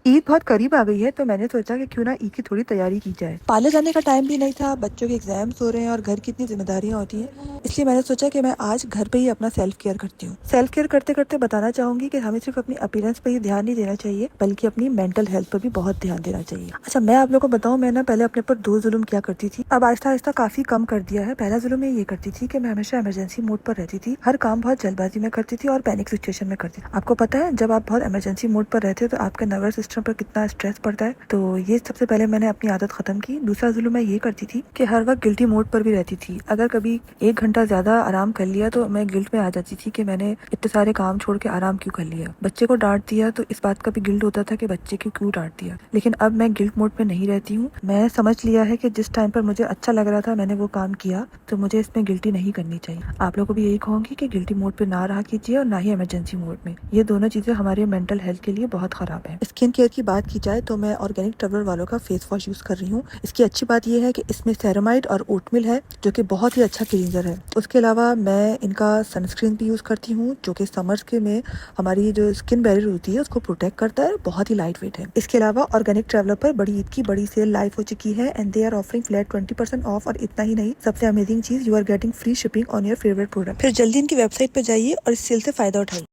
ईद बहुत करीब आ गई है तो मैंने सोचा कि क्यों ना ईद की थोड़ी तैयारी की जाए। पार्लर जाने का टाइम भी नहीं था, बच्चों के एग्जाम्स हो रहे हैं और घर की इतनी जिम्मेदारियां होती हैं, इसलिए मैंने सोचा कि मैं आज घर पे ही अपना सेल्फ केयर करती हूँ। सेल्फ केयर करते करते बताना चाहूंगी कि हमें सिर्फ अपनी अपीयरेंस पे ही ध्यान नहीं देना चाहिए, बल्कि अपनी मेंटल हेल्थ पर भी बहुत ध्यान देना चाहिए। अच्छा, मैं आप लोगों को बताऊं, मैं ना पहले अपने पर दो जुल्म किया करती थी, अब आहिस्ता आहिस्ता काफी कम कर दिया है। पहला जुल्म मैं ये करती थी कि मैं हमेशा इमरजेंसी मोड पर रहती थी, हर काम बहुत जल्दबाजी में करती थी और पैनिक सिचुएशन में करती थी। आपको पता है, जब आप बहुत इमरजेंसी मोड पर रहते हो तो आपके नर्वस सिस्टम पर कितना स्ट्रेस पड़ता है। तो ये सबसे पहले मैंने अपनी आदत खत्म की। दूसरा जुल्म मैं ये करती थी कि हर वक्त गिल्टी मोड पर भी रहती थी। अगर कभी 1 घंटा ज्यादा आराम कर लिया तो मैं गिल्ट में आ जाती थी कि मैंने इतने सारे काम छोड़ के आराम क्यों कर लिया। बच्चे को डांट दिया तो इस बात का भी गिल्ट होता था कि बच्चे को क्यों डांट दिया। लेकिन अब मैं गिल्ट मोड पे नहीं रहती हूँ। मैं समझ लिया है कि जिस टाइम पर मुझे अच्छा लग रहा था मैंने वो काम किया, तो मुझे इसमें गिल्टी नहीं करनी चाहिए। आप लोगों को भी यही कहूंगी कि गिल्टी मोड पे ना रहा कीजिए और ना ही इमरजेंसी मोड में। ये दोनों चीजें हमारे मेंटल हेल्थ के लिए बहुत खराब है। स्किन केयर की बात की जाए तो मैं ऑर्गेनिक ट्रेवलर वालों का फेस वॉश यूज कर रही हूँ। इसकी अच्छी बात यह है कि इसमें सेरामाइड और ओटमिल है, जो कि बहुत ही अच्छा क्लींजर है। उसके अलावा मैं इनका सनस्क्रीन भी यूज करती हूँ, जो कि समर्स के में हमारी जो स्किन बैरियर होती है उसको प्रोटेक्ट करता है। बहुत ही लाइट वेट है। इसके अलावा ऑर्गेनिक ट्रेवलर पर बड़ी ईद की बड़ी सेल लाइव हो चुकी है and they are offering flat 20% off. और इतना ही नहीं, सबसे अमेजिंग चीज, you are getting free shipping on your favourite product. फिर जल्दी इनकी वेबसाइट पर जाइए और इस सेल से फायदा उठाइए।